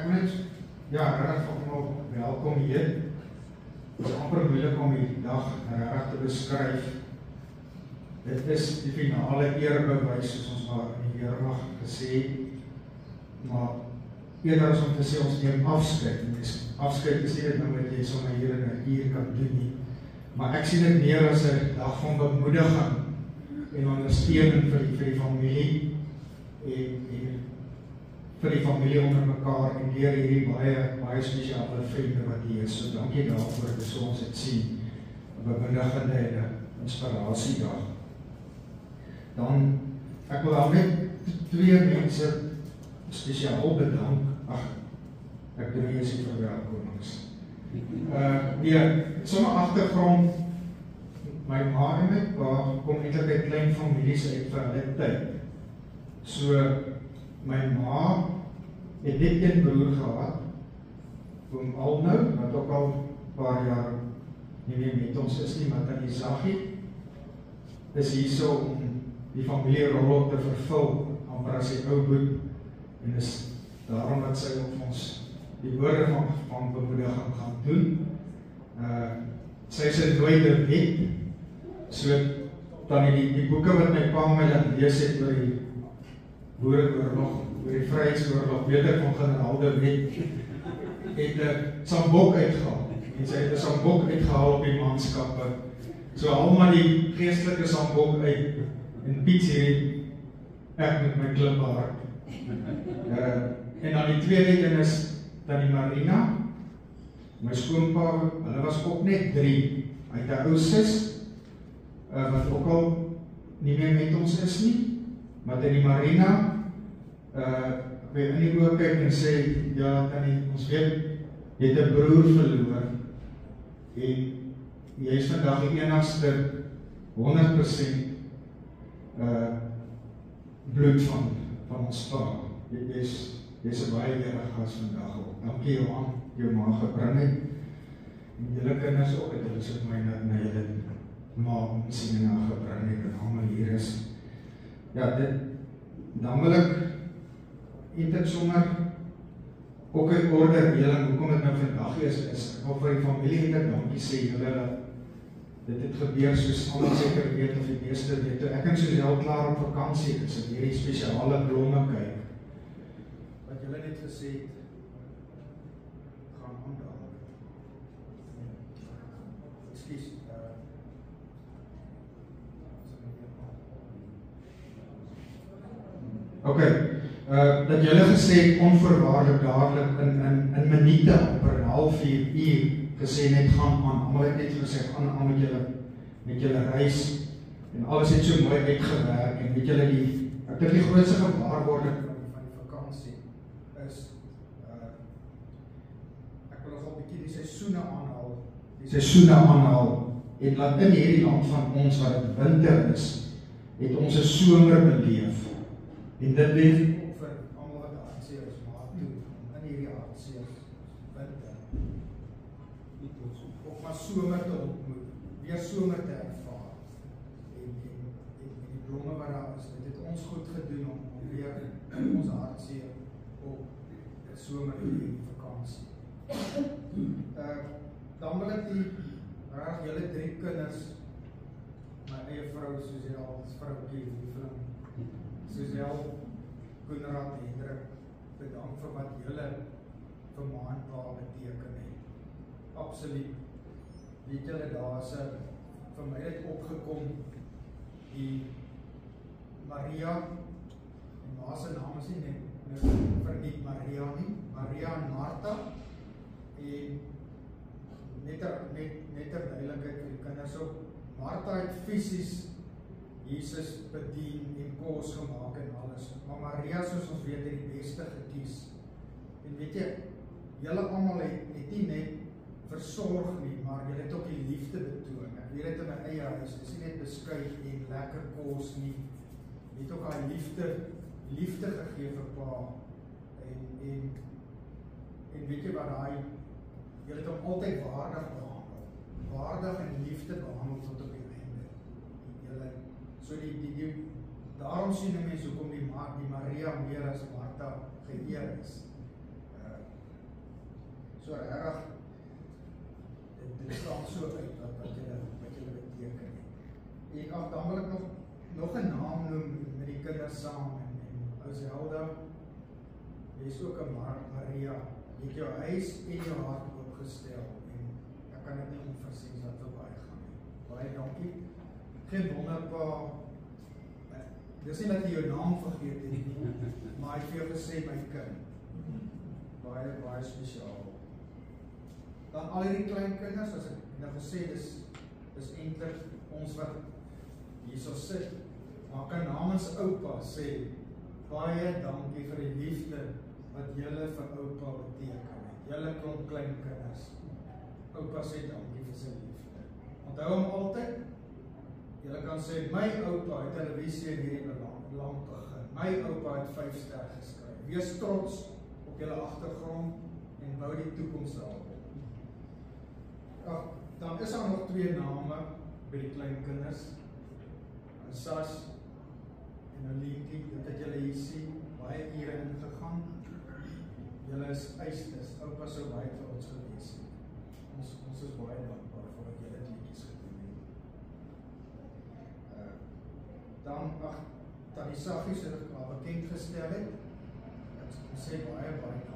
ek wil net, ja, regtig almal welkom hier. Dit is amper moeilik om die dag regtig te beskryf. Dit is die finale eerbewys, soos ons maar in die weermag gesê het. Maar eerder as om te sê, ons neem afskeid. Afskeid is nie dit nou wat jy sommer hier in 'n uur kan doen nie. Maar ek sien dit meer as 'n dag van bemoediging en ondersteuning vir die familie en vir die familie onder mekaar en deur hierdie baie spesiale vriende wat hier is. So dankie daarvoor dat so ons dit sien. 'n Bemoedigende en 'n inspirasiedag. Dan ek wil al net 2 mense spesiaal bedank. Ek doen nie eens die verwelkomings. Sommer agtergrond, my ma en my pa kom eintlik uit klein families uit vir hulle tyd. So, my ma het net 1 broer gehad, oom Alnou, wat ook al 'n paar jaar nie meer met ons is nie, maar Tannie Zaggie is hierso om die familierol te vervul, amper as die ou boet, en is daarom dat sy op ons die woorde van bemoediging gaan doen. Sy is 'n dooie wet, so dan die boeke wat my pa my laat lees het oor die Boereoorlog, oor die Vryheidsoorlog, weet ek van generaal de Wet, het 'n sambok uitgehaal. En sy het 'n sambok uitgehaal op die manskappe. So almal die geestelike sambok uit, en Piet hierdie ek met my klipbaard. En dan die tweede een is Tannie Marina, my skoonpa, hulle was ook net 3, hy het 'n ou sus, wat ook al nie meer met ons is nie, maar Tannie Marina, by in die oor kyk en sê, ja Tannie, ons weet, jy het 'n broer verloor, en jy is vandag die enigste 100% bloed van ons pa. Jy is 'n baie eerige gas vandag ook. Dankie Johan, jou ma gebring het. En julle kinders ook, het hulle sit my na julle ma sien na gebring het en almal hier is. Ja, dan wil ek eintlik sommer ook 'n ordedeling, hoekom dit nou vandag is, of vir die familie het ek dankie sê, julle dat dit het gebeur soos almal seker weet of die meeste weet. Ek en Suzelle klaar op vakansie, ek sit hierdie spesiale blomme kyk. Wat julle net gesê het, gaan aandaal. Ekskuus. Dat julle gesê het onvoorwaardelik dadelik in minute per 3:30 gesê net gaan aan. Almal het net gesê gaan aan met julle reis en alles het so mooi uitgewerk en weet julle ek dink die grootste gewaarwording van die vakansie is ek wil nog 'n bietjie die seisoene aanhaal en laat in hierdie land van ons wat dit winter is, het ons 'n somer beleef en dit leef ook vir almal wat hartseer is, maar toe in hierdie hartseer winter of maar somer te ontmoet, weer somer te ervaar en die blomme wat daar is, dit het ons goed gedoen om weer in ons hartseer op die somer in die vakansie. Dan wil ek die julle 3 kinders, my eie vrou Suzelle, vroukie, Suzelle, Koenraad en Hendrik, bedank vir wat julle vir ma en pa beteken het. Absoluut. Weet julle, daar is vir my het opgekom die Maria, en ma se naam is nie verniet Maria nie, Maria en Martha, en net duidelikheid vir die kinders ook, Martha het fisies Jesus bedien en kos gemaak en alles, maar Maria, soos ons weet, het die beste gekies. En weet jy, julle almal het nie net versorg nie, maar julle het ook die liefde betoon. Ek weet dit in my eie huis, dit is nie net beskuit en lekker kos nie, jy het ook al liefde gegee vir pa, en weet jy wat julle het hom altyd waardig behandel, waardig en liefde behandel tot op die einde. So daarom sien die mens hoekom die Maria meer as Martha geëer is. so erg, dit staan so uit wat julle beteken het. En dan wil ek nog 'n naam noem met die kinders saam en ou Zelda, jy is ook 'n Maria, jy het jou huis en jou hart opgestel en ek kan dit nie onversiens dat wil baie gaan nie. Baie dankie. Geen wonder pa, dis nie dat jy jou naam vergeet het nie, maar ek het vir jou gesê my kind. Baie spesiaal. Dan al hierdie klein kinders, as ek nou gesê, dis eintlik ons wat hierso sit, maar kan namens oupa sê, baie dankie vir die liefde wat julle vir oupa beteken het. Julle klomp klein kinders. Oupa sê dankie vir sy liefde. Onthou hom altyd, julle kan sê, my oupa het televisie in hierdie land begin. My oupa het 5 ster geskryf. Wees trots op julle agtergrond en bou die toekoms daarop. Dan is daar nog 2 name by die klein kinders. Sas en Olientjie, dit het julle hier sien, baie ure ingegaan. Julle is eistes, oupa sou baie trots gewees het. Ons is baie dankbaar vir wat julle liedjies gedoen het. Dan die Saggies het ek al bekend gestel het. Ek sê baie dankie.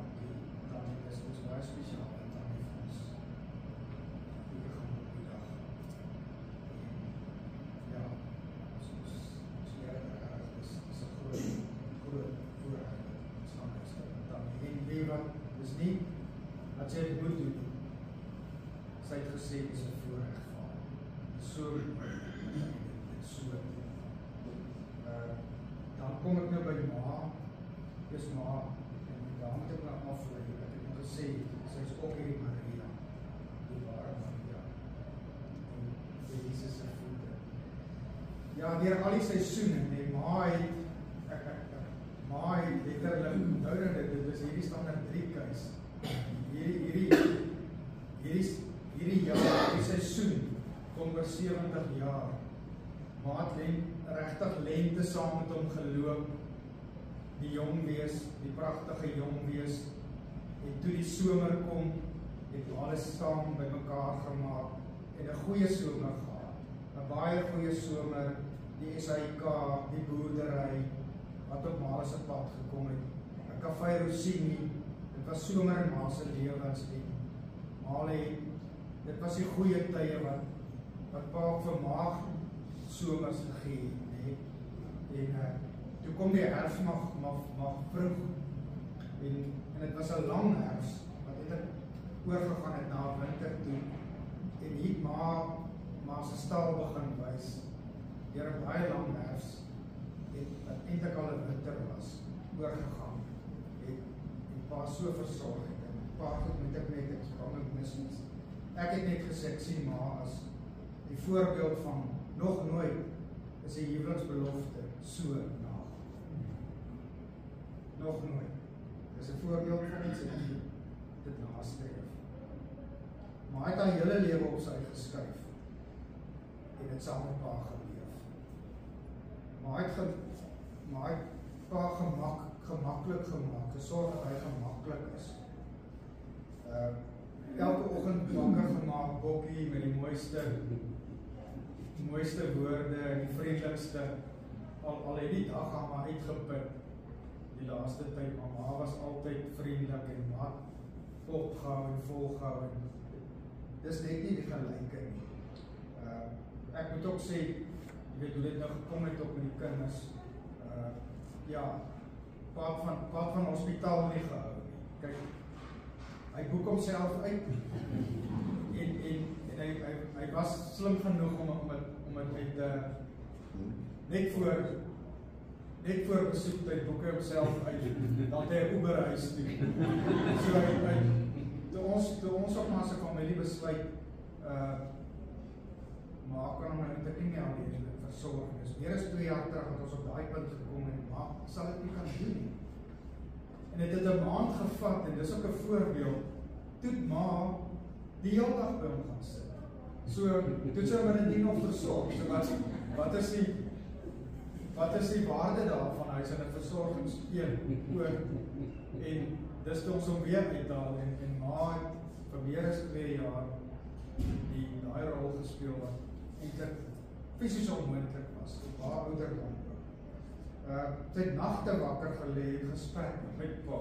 Dan is ons baie spesiaal en dankie vir ons. Goeie gaan op die dag. Ja, ons leer is 'n groot voorrecht. Ons gaan dan en wat is nie wat jy het moet doen. Sy het gesê dis 'n voorrecht van. So dan kom ek nou by ma, dis ma, en daar moet ek nou aflei, ek het nou gesê, sy is ook hierdie Maria, die ware Maria, en die Jesus se voete. Ja, deur al die seisoene, nee, ma het letterlik, onthou dit is hierdie staan in 3 kuis, hierdie jaar, die seisoen, kom oor 70 jaar, ma het regtig lente saam met hom geloop, die jong wees, die pragtige jong wees, en toe die somer kom, het alles saam by mekaar gemaak, en 'n goeie somer gehad, 'n baie goeie somer, die SAIK, die boerdery, wat op ma se pad gekom het, 'n Kafee Rossini, dit was somer in ma se lewens, en dit was die goeie tye wat pa vir ma somers gegee, en toe kom die herfst maar vroeg, en het was 'n lang herfst, wat het oorgegaan het na winter toe, en hier ma se stal begin wys, deur 'n baie lang herfst, wat eintlik al 'n winter was, oorgegaan, en pa so versorg het, en pa het moet ek net, ek het net gesê, ek sien ma as die voorbeeld van nog nooit is die huweliksbelofte so naag. Nog nooit. Dis 'n voorbeeld van iets wat dit nastreef. Maar hy het haar hele lewe op sy geskuif en het saam met pa geleef. Maar hy het pa gemaklik gemaak, gesorg dat hy gemaklik is. Elke oggend wakker gemaak, bokkie met die mooiste woorde en die vriendelikste, al het die dag aan my uitgeput, die laaste tyd, maar ma was altyd vriendelik en ma opgehou en volgehou, en dis net nie die gelyke nie. Ek moet ook sê, jy weet hoe dit nou gekom het ook met die kinders, ja, paad van hospitaal nie gehou nie. Kyk, hy boek homself uit, en hy was slim genoeg om het met, net voor besoektyd boek hy homself uit, dan het hy 'n Uberhuis toe. So toe ons op maar se familie besluit, maar kan hom eintlik nie alleen versorg. Dis meer as 2 jaar terug dat ons op daai punt gekom het, maar sal dit nie kan doen nie. En het 'n maand gevat, en dis ook 'n voorbeeld, toe ma die hele dag by hom gaan sit. So, toe sy met dit nog versorg, so wat is die waarde daarvan, hy is in 'n versorgings oor, en dis toe ons hom weer uithaal, en ma vir meer as 2 jaar daai rol gespeel wat eintlik fisies onmoontlik was, op haar ouderdom ook. Sy het nagte wakker gelê en gesprek met my pa.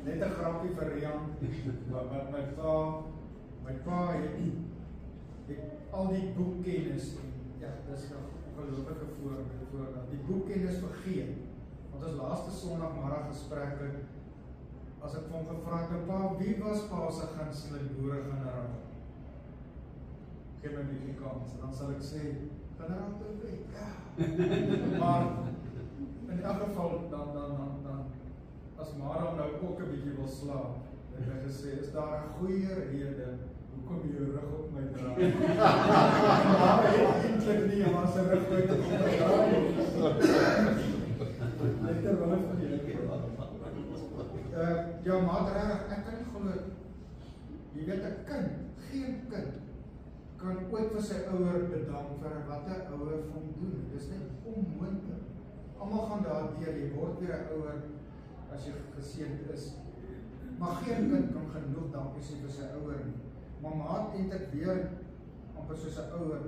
Net 'n grappie vir Rian, wat my pa het al die boekkennis en ja, dis 'n ongelooflike voorbeeld. Die boekkennis vergeet. Want ons laaste Sondagmiddag gesprekke, as ek vir hom gevra het, pa, wie was pa se gunsteling boere-generaal? Geef my 'n bietjie kans, en dan sal ek sê, generaal de Wet, ja. Maar in elk geval, dan as Mara nou ook 'n bietjie wil slaap, het hy gesê, is daar 'n goeie rede hoekom jy jou rug op my draai? Maar hy het eintlik nie, maar sy rug uit op my draai. Net terwyl van die ja, maar reg, ek kan nie glo, jy weet 'n kind, geen kind, kan ooit vir sy ouer bedank vir wat 'n ouer vir hom doen. Dit is net onmoontlik. Almal gaan daardeur, jy word weer 'n ouer as jy geseënd is. Maar geen kind kan genoeg dankie sê vir sy ouer nie. Maar maat eintlik weer amper soos 'n ouer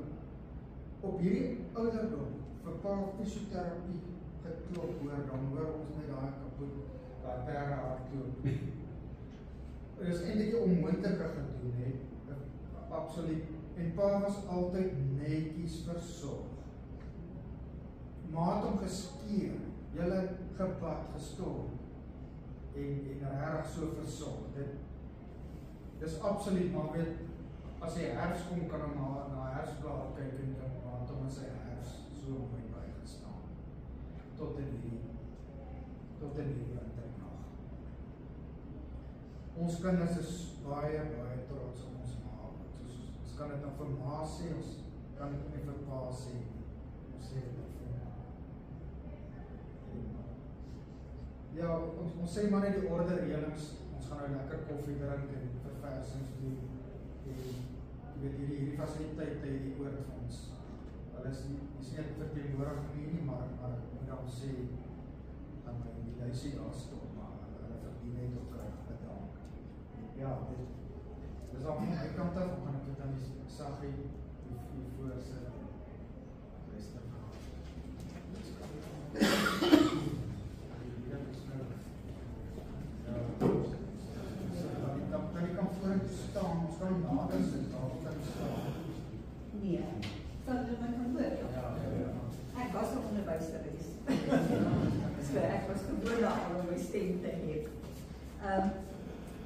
op hierdie ouderdom vir pa fisioterapie geklop hoor, dan hoor ons net daai kapot, daai perde hardloop. Dit is eintlik 'n onmoontlike gedoen het, absoluut. En pa was altyd netjies versorg. Ma het hom geskeer, julle gebad, gestorm en regtig so versorg. Dis absoluut, maar weet, as hy herfs kom, kan hom na herfsblad kyk en dink, maar het hom in sy herfs so mooi bygestaan. Tot in die winternag. Ons kinders is baie trots op ons ma. Ons kan dit nou vir ma sê, ons kan dit nie vir pa sê. Ons sê dit nou vir ma. Ja, ons sê maar net die orde reëlings. Ons gaan nou lekker koffie drink en verversings doen. En jy weet, hierdie fasiliteite, hierdie oord vir ons. Hulle is nie verteenwoordig nie, maar moet dan sê, dan die lysie daar stop, maar hulle verdien net ook bedank. Ja, dis al van my kant af, gaan ek dit aan die Saggie, die voorsitter, beste vraag. Dan kan ek voor staan, ons kan nader sit, daar kan staan. Nee, sal jy my kan hoor? Ja. Ek was 'n onderwyseres. So ek was gewoon daaraan om my stem te hê.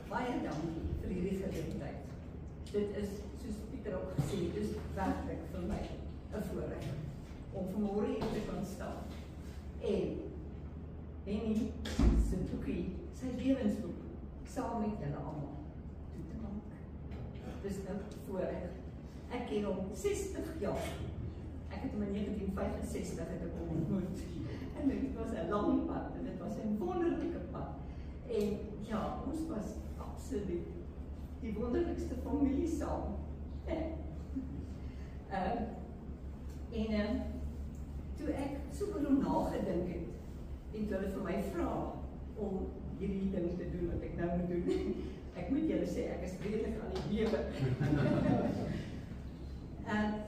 Baie dankie vir hierdie geleentheid. Dit is, soos Pieter ook gesê, dit is werklik vir my 'n voorreg om vanmôre hier te kan staan en Henny se boekie, sy lewensboek, saam met julle almal toe te maak. Dis 'n voorreg. Ek ken hom 60 jaar. Ek het hom in 1965 ontmoet. En dit was 'n lang pad en dit was 'n wonderlike pad. En ja, ons was absoluut die wonderlikste familie saam. Toe ek so oor hom nagedink het, en toe hulle vir my vra om hierdie ding te doen wat ek nou moet doen, ek moet julle sê, ek is redelik aan die bewe.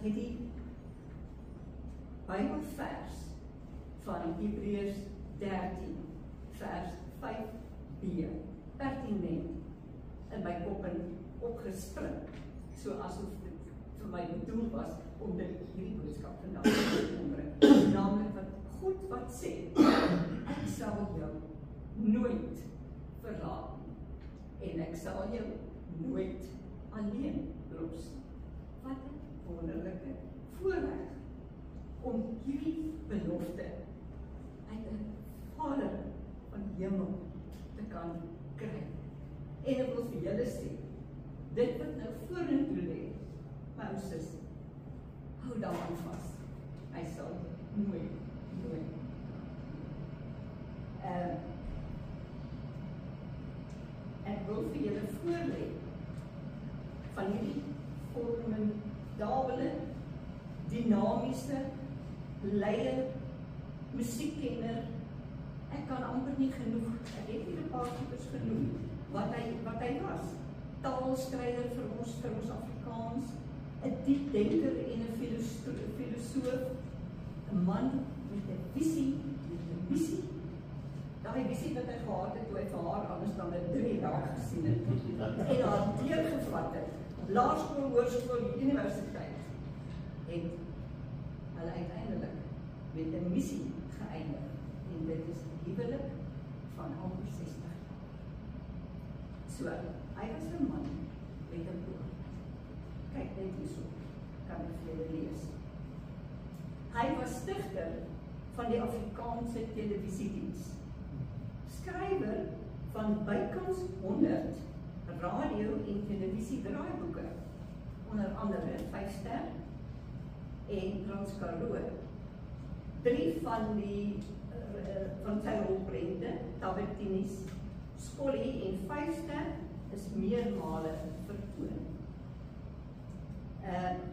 Hierdie Bybelvers van Hebreërs 13, vers 5b, pertinent in my kop opgespring, so asof dit vir my bedoel was om dit hierdie boodskap vandag te bring. Naamlik wat sê, ek sal jou nooit verlaat en ek sal jou nooit alleen los. Wat 'n wonderlike voorreg om hierdie belofte uit 'n Vader van die hemel te kan kry. En ek wil vir julle sê, dit wat nou vorentoe lê, Moses, hou daaraan vas. Hy sal nooit. Ek wil vir julle voorlê van hierdie formidabele, dinamiese leier, musiekkenner. Ek kan amper nie genoeg, ek het hier 'n paar goeders genoem, wat hy was. Taalstryder vir ons Afrikaans, 'n diep denker en 'n filosoof, 'n man met 'n visie, daai visie wat hy gehad het toe hy vir haar anders dan 3 dae gesien het en haar deurgevat het, laerskool, hoërskool, universiteit, het hulle uiteindelik met 'n missie geëindig en dit is die huwelik van amper 60 jaar. So, hy was 'n man met 'n oog. Kyk net hierso, kan ek vir julle lees. Hy was stigter van die Afrikaanse televisiediens, skrywer van bykans 100 radio en televisie draaiboeke, onder andere 5 Ster en Transkaroo. 3 van sy rolprente, Tabertinis, Skollie en 5 Ster is meermale vertoon.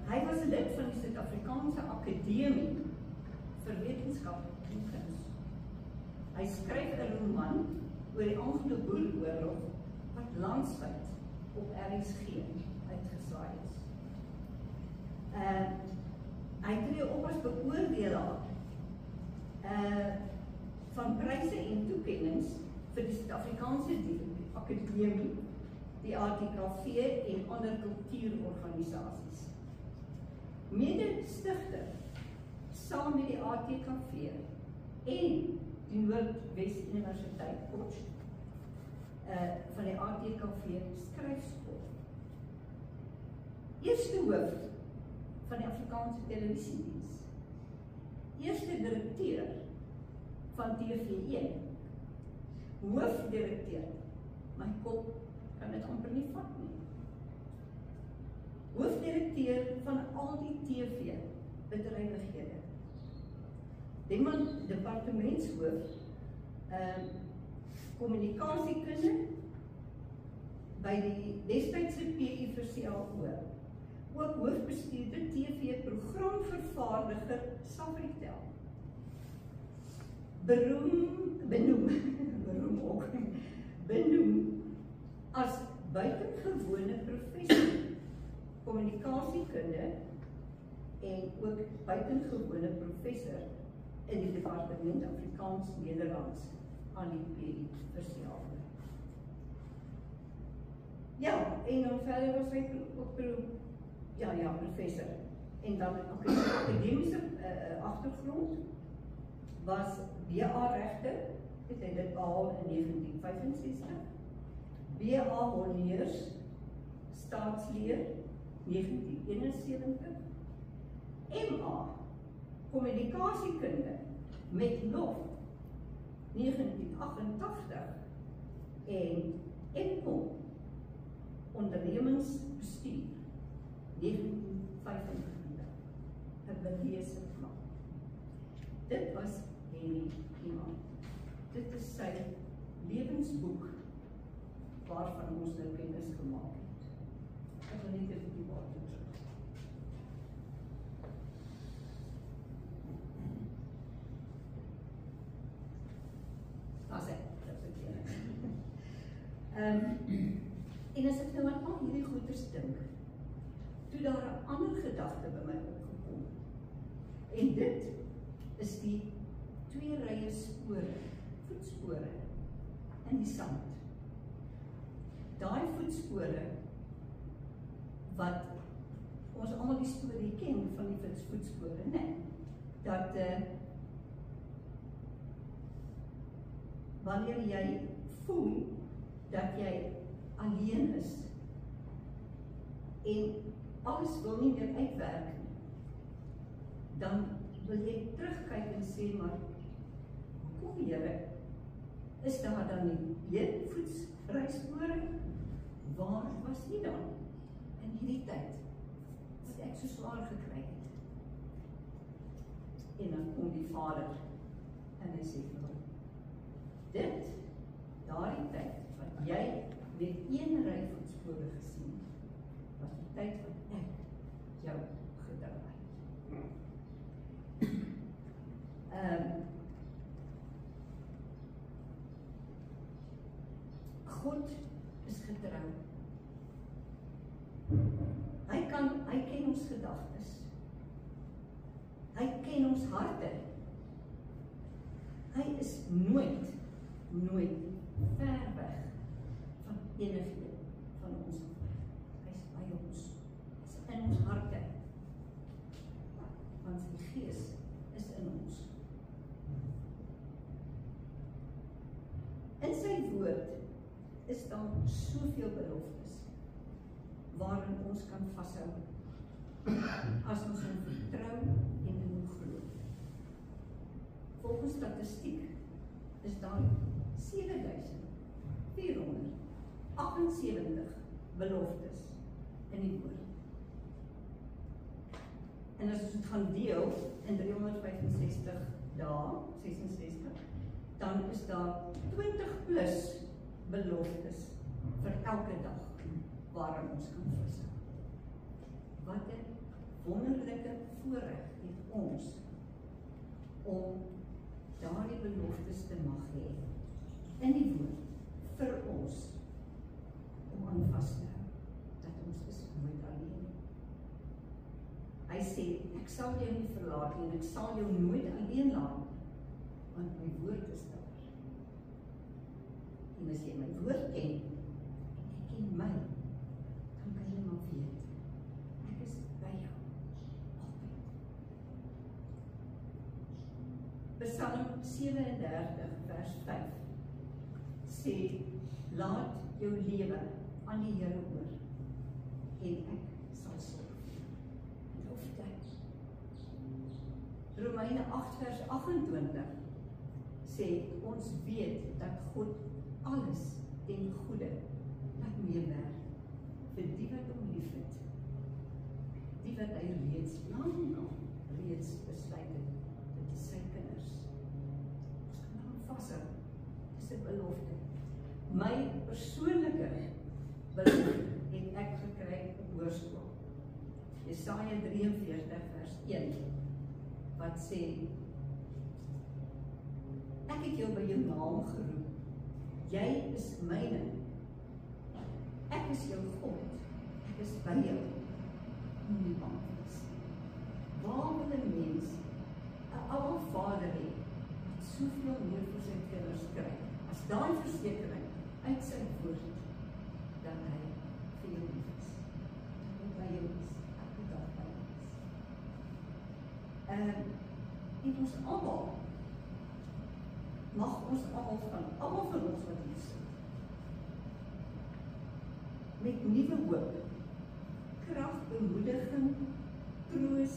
Hy was lid van die Suid-Afrikaanse Akademie vir Wetenskap en Kuns. Hy skryf 'n roman oor die Anglo-Boeroorlog wat landwyd op RSG uitgesaai is. Hy tree op as beoordelaar van pryse en toekennings vir die Suid-Afrikaanse Akademie, die ATKV en ander kultuurorganisasies. Mede-stigter saam met die ATKV en die Noordwes Universiteit Koch van die ATKV skryfskool. Eerste hoof van die Afrikaanse televisiediens. Eerste direkteur van TV1. Hoofdirekteur. My kop kan dit amper nie vat nie. Hoofdirekteur van al die TV-bedrywighede. Departementshoof kommunikasiekunde by die destydse PI vir CAO. Ook hoofbestuurder TV-programvervaardiger Safritel. Benoem as buitengewone professor kommunikasiekunde en ook buitengewone professor in die departement Afrikaans-Nederlands aan die PI vir CAO. Ja, en dan verder was hy ook professor. En dan akademiese agtergrond was BA-regter, het hy dit behaal in 1965. BA honneurs, staatsleer, 1971. MA, kommunikasiekunde, met lof, 1988. En MCOM, ondernemingsbestuur, 1955. 'n beleese man. Dit was Henny Iman. Dit is sy lewensboek waarvan ons nou kennis gemaak het. Ek wil net even die water terug. Daar sê, dat is het hier. En as ek nou aan al hierdie goeders dink, toe daar 'n ander gedagte by my opgekom. En dit is die 2 rye spore, voetspore in die sand. Daai voetspore wat ons almal die storie ken van die voetspore, nee, dat wanneer jy voel dat jy alleen is en alles wil nie meer uitwerk nie, dan wil jy terugkyk en sê, maar hoekom Here, is daar dan nie voetsryspore? Waar was nie dan in hierdie tyd wat ek so swaar gekry het? En dan kom die Vader en hy sê vir hom, daardie tyd wat jy met 1 ry voetspore gesien het, was die tyd wat ek jou gedra het. God en ons harte. Hy is nooit ver weg van enigiemand van ons. Hy is by ons. Hy is in ons harte. Want die Gees is in ons. In sy woord is daar soveel beloftes waarin ons kan vashou as ons hom vertrou en in hom glo. Volgens statistiek is daar 7.478 beloftes in die woord. En as ons dit gaan deel in 365 dae, 66, dan is daar 20 plus beloftes vir elke dag waarin ons kan vashou. Wat 'n wonderlike voorreg het ons om daardie beloftes te mag hê in die woord vir ons om aan vas te hou dat ons is nooit alleen. Hy sê, ek sal jou nie verlaat nie en ek sal jou nooit alleen laat, want my woord is daar. En as jy my woord ken, en jy ken my, dan kan jy maar weet, ek is by jou, altyd. Psalm 37 vers 5 sê, laat jou lewe aan die Here oor, en ek sal sorg. Romeine 8 vers 28 sê, ons weet dat God alles ten goeie laat meewerk vir die wat hom liefhet, die wat hy reeds besluit het, dit is sy kinders. Ons kan hom vashou, dis 'n belofte. My persoonlike belofte het ek gekry op hoërskool. Jesaja 43 vers 1 wat sê, ek het jou by jou naam geroep, jy is myne, ek is jou God, ek is by jou, nie bang is. Waar wil 'n mens 'n ouer vader hê, wat soveel meer vir sy kinders kry, as daai versekering uit sy woord, dat hy vir jou lief is, dat hy by jou is, elke dag by jou is. En ons almal, mag ons almal van ons wat hier sit, met nuwe hoop, krag, bemoediging, troos,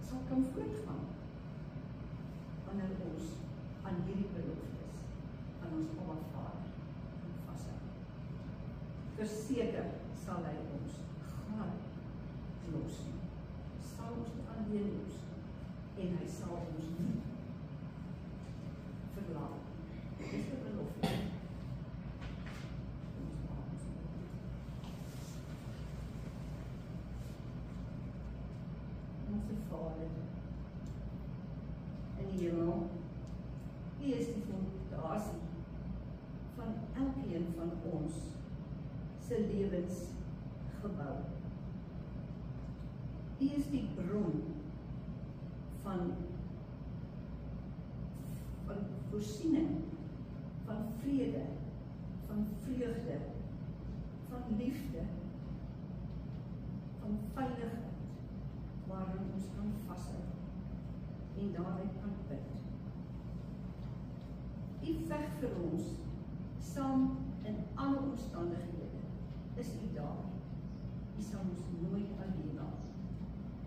sal kan voortgaan, wanneer ons aan hierdie beloftes van ons Abba Vader vashou. Verseker sal hy ons glad los nie, sal ons nie alleen los, en hy sal ons nie verlaat. Dit is 'n belofte. Onse Vader in die hemel, U is die fondasie van elkeen van ons se lewensgebou. U is die bron van voorsiening, van vrede, van vreugde, van liefde, van veiligheid, waarin ons kan vashou en daaruit kan bid. U veg vir ons, saam in alle omstandighede, is U daar. U sal ons nooit alleen laat.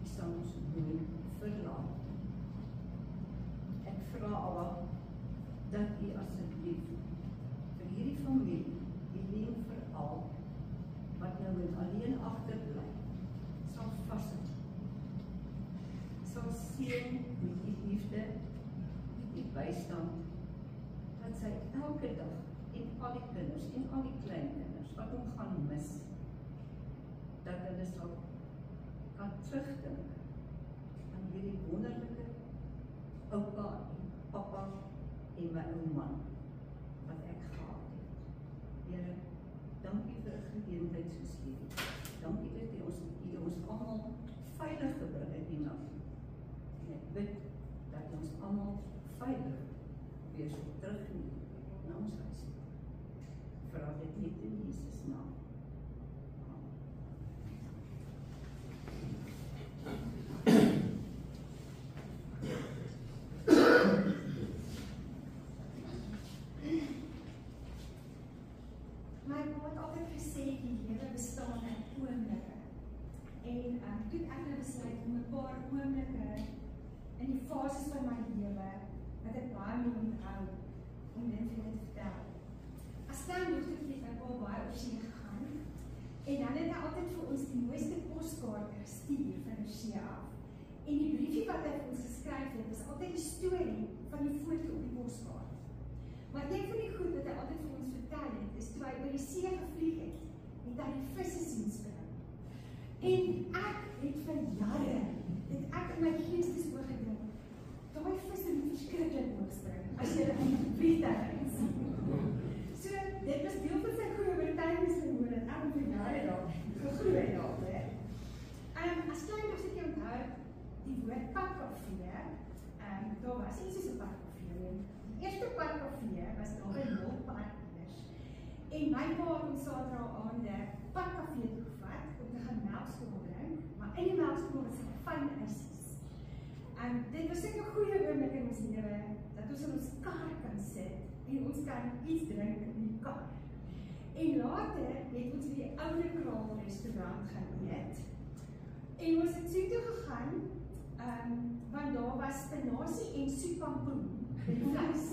U sal ons nooit verlaat. Ek vra Abba, dat U asseblief vir hierdie familie, Helene veral, wat nou alleen agterbly, sal vashou, sal seën met U liefde, met U bystand, dat sy elke dag en al die kinders en al die kleinkinders wat hom gaan mis, dat hulle sal kan terugdink aan hierdie wonderlike oupa en papa en my ou man wat ek gehad het. Here, dankie vir 'n geleentheid soos hierdie. Dankie dat U ons almal veilig gebring het hiernatoe. bid dat ons almal veilig weer sal terugneem na ons huis. Vra dit net in Jesus naam. My ma het altyd gesê die lewe bestaan uit oomblikke. En toe ek nou besluit om 'n paar oomblikke in die fases van my lewe wat ek baie moet onthou om dit vir julle te vertel. As klein dogter het ek al baie op see gegaan en dan het hy altyd vir ons die mooiste poskaarte gestuur van die see af. En die briefie wat hy vir ons geskryf het, was altyd die storie van die foto op die poskaart. Maar een van die goed wat hy altyd vir ons vertel het, is toe hy oor die see gevlieg het hy die visse sien spring. En ek het vir jare, het ek in my geestesoog gedink, daai visse moet verskriklik hoog spring, as jy dit in die vliegtuig sien. So, dit was deel van sy goeie oortuigingsvermoë dat ek vir jare daar gegloei daaroor. As klein dogtertjie onthou, die woord padkafee, daar was nie soos 'n padkafee nie. Die eerste padkafee was daar by Loppark eers. En my pa het ons Saterdag aande padkafee toegevat om te gaan melkskommel drink, maar in die melkskommel was daar fyn ysies. Dit was sulke goeie oomblik in ons lewe dat ons in ons kar kan sit en ons kan iets drink in die kar. En later het ons by die oude Kraal restaurant gaan eet. En ons het so toe gegaan, want daar was spinasie en soeppampoen by die vleis.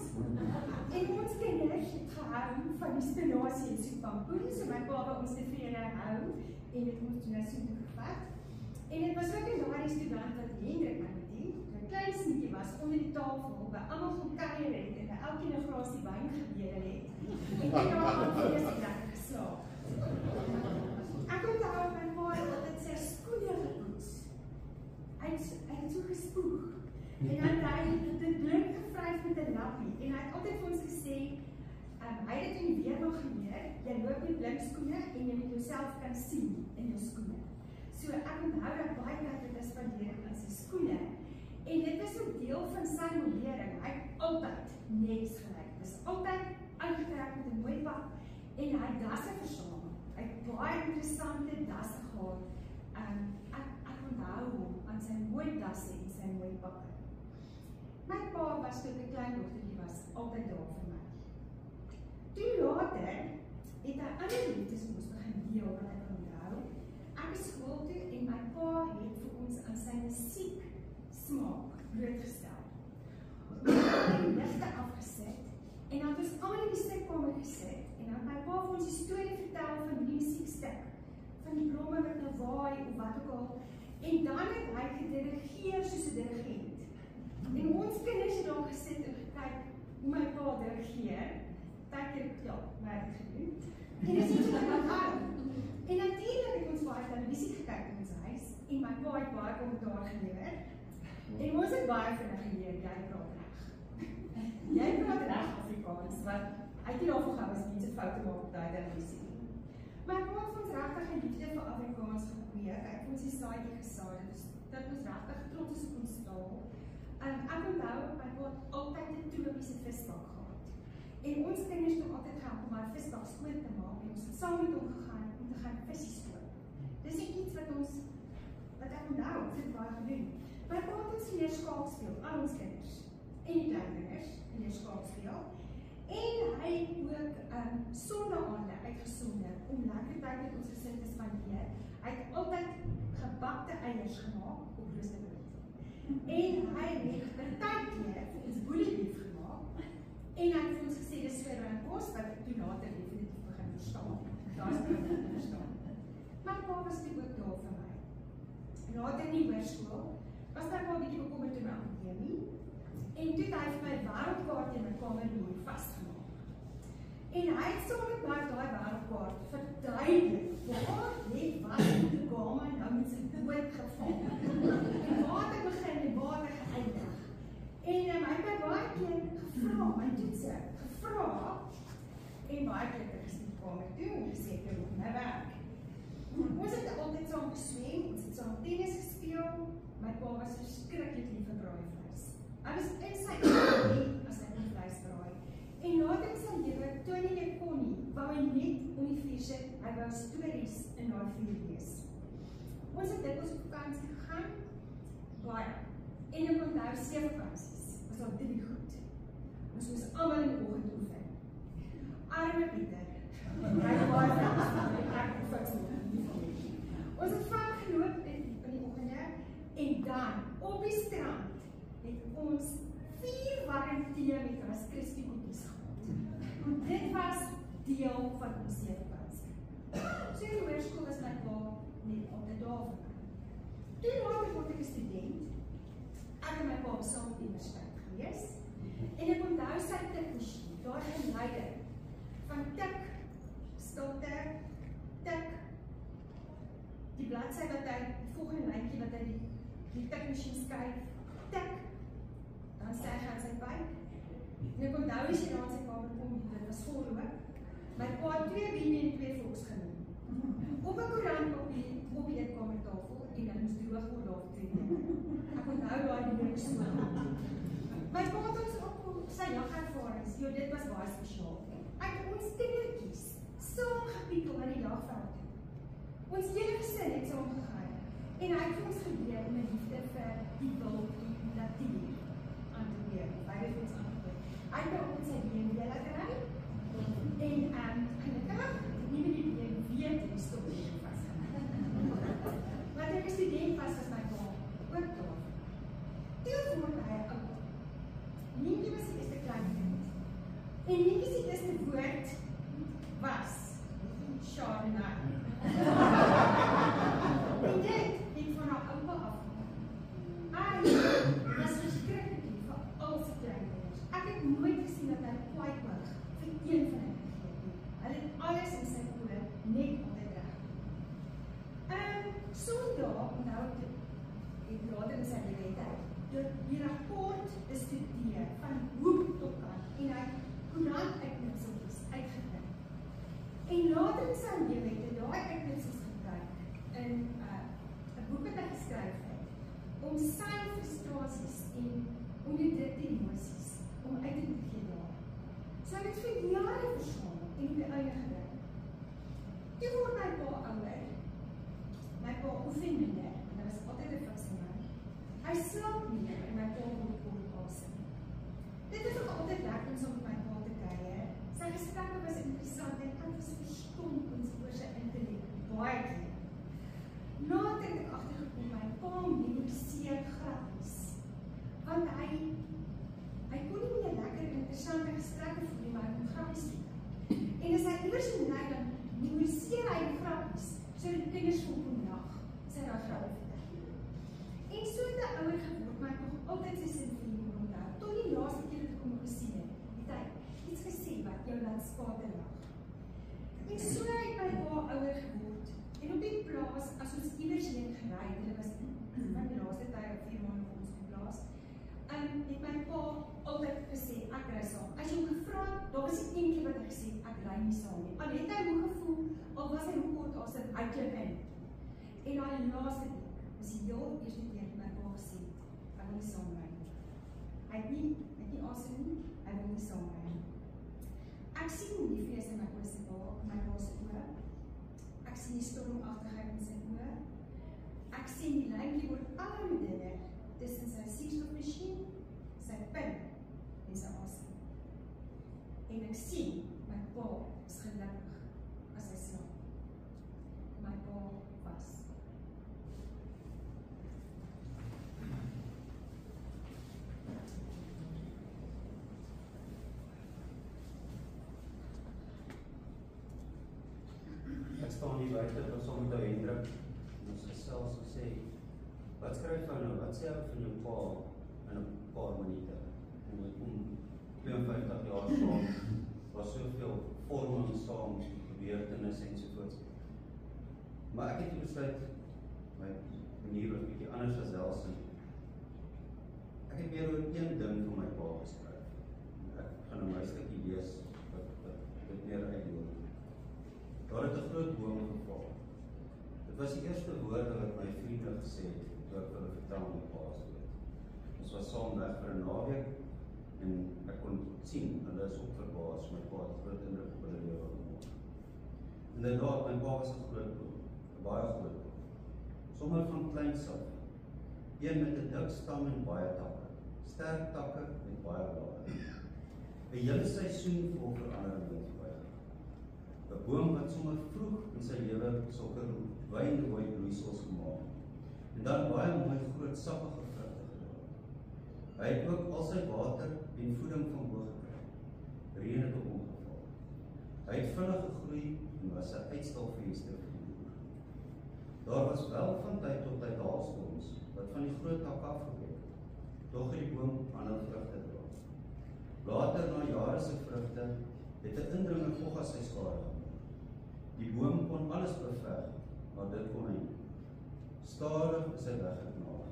En ons kinders het gehou van die spinasie en soeppampoen, so my pa wou ons tevrede hou en het ons toe na so toe gevat. En dit was ook 'n restaurant wat Hendrik my die klein sneetjie was onder die tafel, by almal gaan kuier het en by elkeen 'n glasie wyn gebedel het. En ek het al vreeslik lekker geslaap. Ek onthou my pa het altyd sy skoene gepoets. Hy het so gespoeg. En dan hy het dit blink gevryf met 'n lappie. En hy het altyd vir ons gesê, hy het dit in die weermag geleer, jy loop met blink skoene en jy moet jouself kan sien in jou skoene. So ek onthou dat baie tyd het hy spandeer aan sy skoene. En dit was ook deel van sy modering. Hy het altyd netjies gelyk. Dis altyd uitgetrek met 'n mooi pak en hy het dasse versamel. Hy het baie interessante dasse gehad. Ek onthou hom aan sy mooi dasse en sy mooi pakke. My pa was toe ek 'n klein dogtertjie was, altyd daar vir my. Toe later het hy ander liedjies vir ons begin deel wat ek onthou. Ek is skool toe en my pa het vir ons aan sy musiek smaak blootgestel. Ons het die ligte afgesit en dan het ons almal in die sitkamer gesit en dan het my pa vir ons die storie vertel van die musiekstuk, van die blomme wat nou waai of wat ook al. En dan het hy gedirigeer soos 'n dirigent. En ons kinders het daar gesit en gekyk hoe my pa dirigeer. Partykeer, ja, my het gedoen. En dis iets wat ek onthou. En natuurlik het ons baie televisie gekyk in ons huis en my pa het baie kommentaar gelewer. En ons het baie vinnig geleer, jy praat reg. Jy praat reg Afrikaans, want hy het nie daarvoor gehou as mense foute maak op daai televisie. My pa het ons regtig 'n liefde vir Afrikaans gekweek. Hy het ons die saadjie gesaai, dat ons regtig trots is op ons taal. Ek onthou, my pa het altyd 'n tropiese visbak gehad. En ons kinders het altyd gehelp om haar visbak skoon te maak en ons het saam met hom gegaan om te gaan visie skoon. Dis iets wat ek onthou, ons het baie gedoen. My pa het ons leer skaak speel, al ons kinders en die kleinkinders leer skaak speel. En hy het ook sonnaande uitgesonder om lekker tyd met ons gesin te spandeer. Hy het altyd gebakte eiers gemaak op roosterbrood. En hy het partykeer vir ons boeliebeef gemaak. En hy het vir ons gesê, dis vir my kos, wat ek toe later definitief begin verstaan. Daar is begin verstaan. My pa was toe ook daar vir my. Later in die hoërskool was my pa 'n bietjie bekommerd oor my akademie. En toe het hy vir my wêreldkaart in my kamermuur vasgemaak. En hy het saam met my daai wêreldkaart verduidelik waar net was die Gama nou met sy boot gevang. En waar het begin en waar het geëindig. En hy het my baie keer gevra, my toetse, gevra, en baie keer het ek die kamer toe om gesê ek moet my werk. Ons het altyd saam geswem, ons het saam tennis gespeel, my pa was verskriklik lief vir braaivleis. Hy was in sy eie as hy nie vleis braai. En later in sy lewe, toe hy nie meer kon nie, wou hy net om die vuur sit, hy wou stories in daai vuur lees. Ons het dikwels op vakansie gegaan, baie. En ek onthou 7 vakansies, was al 3 goed. Ons moes almal in die oggend oefen. Arme Pieter, hy baie ons het van geloop in die oggende, en dan, op die strand, het ons 4 warm tee met ons crispy koekies gehad. Dit was deel van ons vakansie. So in die hoërskool was my pa net altyd daar vir my. Toe later word ek 'n student, ek en my pa saam op die universiteit gewees, en ek onthou sy tikmasjien, daar in Leiden, van tik, stilte, tik, die bladsy wat hy, die volgende lyntjie wat hy die tikmasjien skryf, tik, dan sê hy aan sy buik, en ek onthou as jy daar in sy kamer kom, dit was vol rook, my pa het 2 biene en 2 volks genoem, op 'n koerant op die eetkamertafel, en dan moes droog word daar 2 weke. Ek onthou daar die week so. My pa het ons op sy jagervarings, dit was baie spesiaal. Uit ons kindertjies, saam gepiekel in die jagveld. Ons hele gesin het saam gegaan, en hy het ons geleer om 'n liefde vir die wild en die natuur aan te leer. Hy het ons aangebied. Hy het op sy BMW laat ry, en gelukkig, nie meer die BMW die stopbeen vasgemaak. Wat ek 'n student was my pa ook daar. Toe word hy oud. Lientjie was die eerste klein kind. En Lientjie se eerste woord was Chardonnay. En dit het van haar oupa afgekom. Hy was verskriklik lief vir al sy kleinkinders. Ek het nooit gesien dat hy kwaai was vir een van hulle gegee nie. Hy het alles in sy oë net altyd reg. Sondag, nou ek later in sy lewe die rapport bestudeer van hoek tot kant en hy koerant uitknipseltjies uitgedruk. En later in sy lewe het hy daai uitknipsels gebruik in 'n boek wat hy geskryf het om sy frustrasies en onderdrukte emosies om uit te gee daar. So hy het vir jare versamel en op die einde gedink. Toe word my pa ouer. My pa oefen minder, en daar was altyd 'n fikse man. Hy slaap meer en my pa word kort asem. Dit is ook altyd lekker om saam met my pa te kuier. Sy gesprekke was interessant en ek was verstomd oor sy intellek, baie keer. Later het ek agtergekom, my pa memoriseer grappies, want hy kon nie meer lekker interessante gesprekke voer, maar hy kon grappies doen. En as hy iewers in ry, dan memoriseer hy die grappies, so die kinders van kon lag, sy daar grappie vertel. En so het hy ouer geword, maar ek nog altyd sy sin vir die onthou. Tot die laaste keer dat ek hom gesien het hy iets gesê wat jou laat spate lag. En so het my pa ouer geword. En op die plaas, as ons iewers heen gery, hulle was van die laaste tyd op 4 maande op ons plaas, het my pa altyd gesê, ek ry saam. As jy hom gevra het, daar was die een keer wat hy gesê, ek ry nie saam nie. Al het hy hoe gevoel, al was hy hoe kort asem, hy klim in. En daai laaste week, was die heel eerste keer my pa gesê, ek wil nie saam ry nie. Hy het nie asem nie, hy wil nie saam ry nie. Ek sien die vrees in my pa se oë. Ek sien die stormagtigheid in sy oë. Ek sien die lyntjie word al hoe dunner tussen sy suurstofmasjien, sy pin en sy asem. En ek sien my pa is gelukkig as hy slaap. My pa was. Ek staan hier buite, ons saam met ou Hendrik, en ons gesels gesê, wat skryf hy nou, wat sê hy van jou pa in 'n paar minute? En hy kom 52 jaar saam, was soveel vorming saam, gebeurtenisse ensovoorts. Maar ek het besluit, my manier was bietjie anders as Elsie. Ek het meer oor een ding van my pa geskryf. Ek gaan nou my stukkie lees, wat dit meer uitloop. Daar het 'n groot boom geval. Dit was die eerste woorde wat my vriende gesê het toe ek vir hulle vertel my pa is dood. Ons was saam weg vir 'n naweek en ek kon sien, hulle is ook verbaas, my pa het groot indruk op hulle lewe gemaak. Inderdaad, my pa was 'n groot boom, 'n baie groot boom. Sommer van kleins af. Een met 'n dik stam en baie takke. Sterk takke met baie blare. 'n Hele seisoen vol verandering het voorbijgegaan. 'n Boom wat sommer vroeg in sy lewe sulke wynrooi bloeisels gemaak en dan baie mooi groot sappige vrugte gedra. Hy het ook al sy water en voeding van bo gekry. Reën het op hom geval. Hy het vinnig gegroei en was 'n uitstalvenster vir die boer. Daar was wel van tyd tot tyd haalstorms wat van die groot tak afgebreek het, tog het die boom ander vrugte dra. Later, na jare se vrugte, het 'n indringer voggas sy skade gemaak. Die boom kon alles beveg, maar dit kon hy nie. Stadig is hy weggeknaag,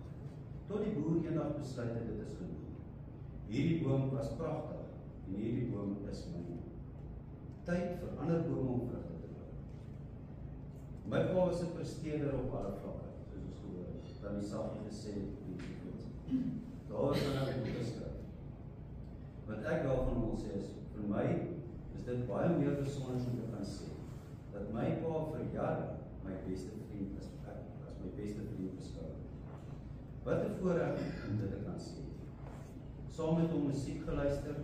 tot die boer eendag besluit het dit is genoeg. Hierdie boom was pragtig, en hierdie boom is myne. Tyd vir ander bome om vrugte te dra. My pa was 'n presteerder op alle vlakke, soos ons gehoor het, dan die Sagie gesê het, daar is dan ek moet beskryf. Wat ek wel van hom sê is, vir my is dit baie meer besonder om te kan sê, dat my pa vir jare my beste vriend is, as my beste vriend beskou. Wat 'n voorreg om dit te kan sê. Saam met hom musiek geluister,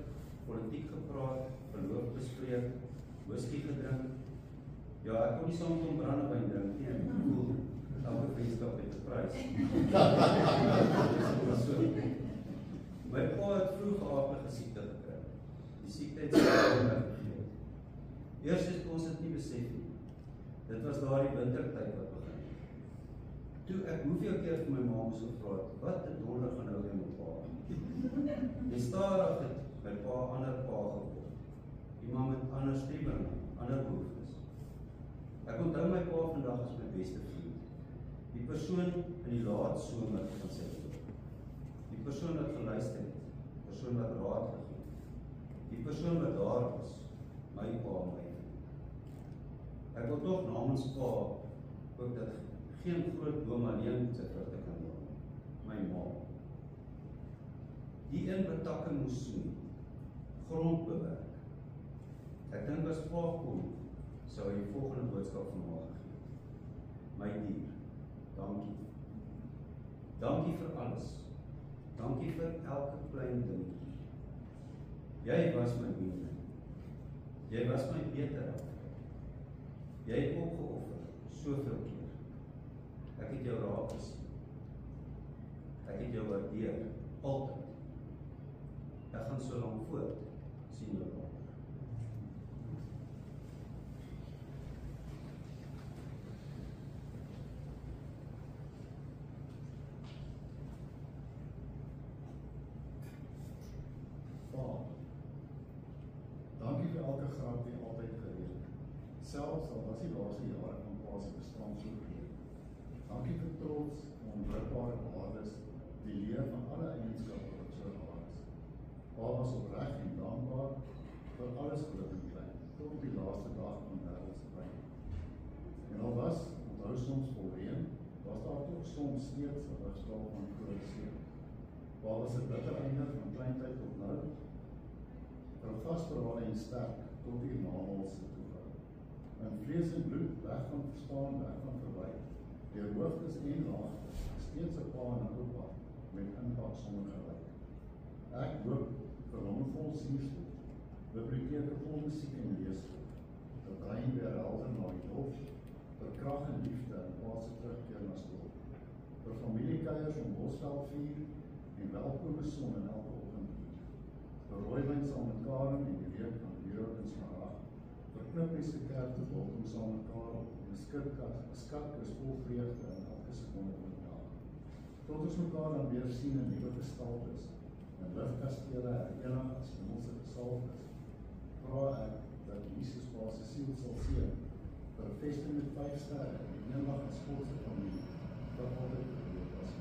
politiek gepraat, verloop bespreek, whisky gedrink. Ja, ek kon nie saam met hom brandewyn drink nie, ek voel, elke vriendskap het 'n prys. My pa het vroeg 'n aardige siekte gekry. Die siekte het sy weggegeet. Eers het ons dit nie besef nie. Dit was daardie wintertyd wat begin het. Toe ek hoeveel keer vir my ma moes gevra het, wat het donder gaan nou met my pa? En stadig het my pa ander pa geword. Iemand met ander strebelinge, ander behoeftes. Ek onthou my pa vandag as my beste vriend. Die persoon in die laat somer van sy lewe. Die persoon wat geluister het, die persoon wat raad gegee het, die persoon wat daar was, my pa, my vriend. Ek wil tog namens pa ook dat geen groot boom alleen sy vrugte kan dra. My ma. Die een wat takke moes snoei, grond bewerk. Ek dink as pa kom, sou hy die volgende boodskap van haar gegee. My dier, dankie. Dankie vir alles. Dankie vir elke klein dingetjie. Jy was my vriend. Jy was my beter. Jy het opgeoffer, soveel keer. Ek het jou raak gesien. Ek het jou waardeer, altyd. Ek gaan so lank voort, sien jou later. Dankie vir elke grap wat jy altyd gereed het. Selfs al was die laaste jare van pa se bestaan so breed. Dankie vir trots, onwrikbare waardes, die leer van alle eienskappe wat so waar is. Pa was opreg en dankbaar vir alles groot en klein, tot op die laaste dag van wêreldse pyn. En al was, onthou soms vol reën, was daar toch soms steeds 'n ligstraal van groot seën. Pa was 'n bitter einde van kleintyd tot nou, vastberade en sterk tot die namalse toegang. In vlees en bloed, weg van verstaan, weg van verwyk, deur hoogtes en laagtes, steeds 'n pa en 'n oupa met impak sonder gelyk. Ek hoop vir hom vol suurstof, biblioteke vol musiek en leesstof, dat brein weer helder na die dof, vir krag en liefde en pa se terugkeer na stof, vir familiekuiers om Bosveld vier en welkome son in elke oggenddier. Vir rooiwyn saam met Karen en die week van Wierook en Smarag, vir knippies gekerk te volkom saam met Karel, en 'n skat is vol vreugde in elke sekonde van die dag. Tot ons mekaar dan weer sien in nuwe gestaltes, en ligkastele herenig as hemelse gesaltes, vra ek dat Jesus pa se siel sal seën, vir 'n vesting met 5 sterre, en eendag as God se familie, vir altyd gereed was.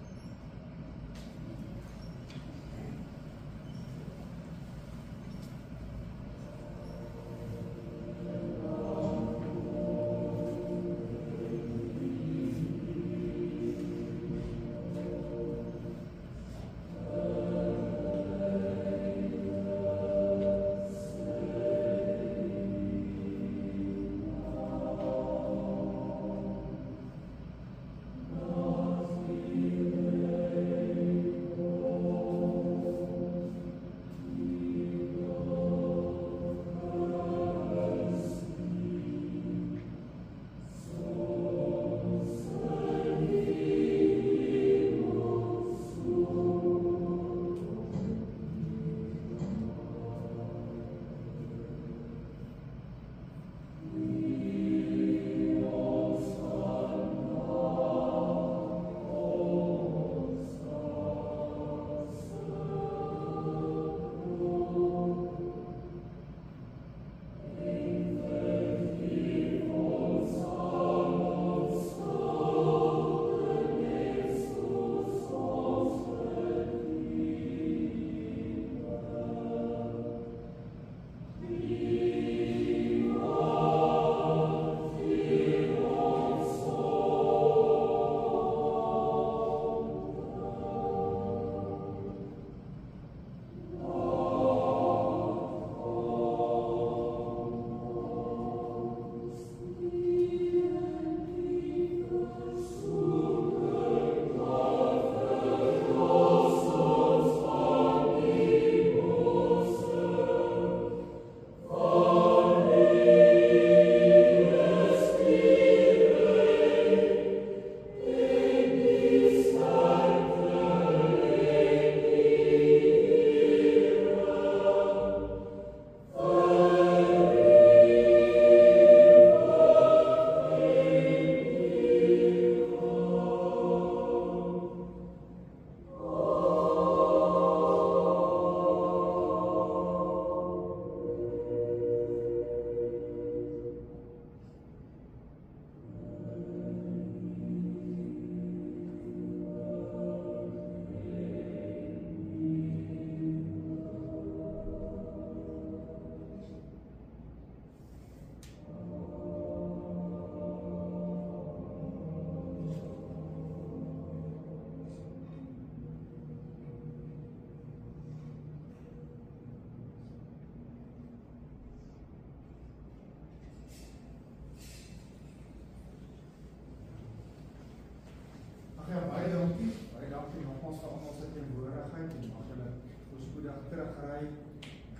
vir almal se teenwoordigheid en mag julle voorspoedig terugry,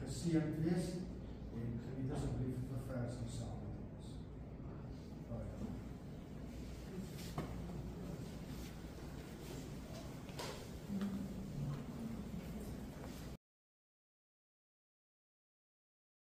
geseënd wees en geniet asseblief 'n verversing saam.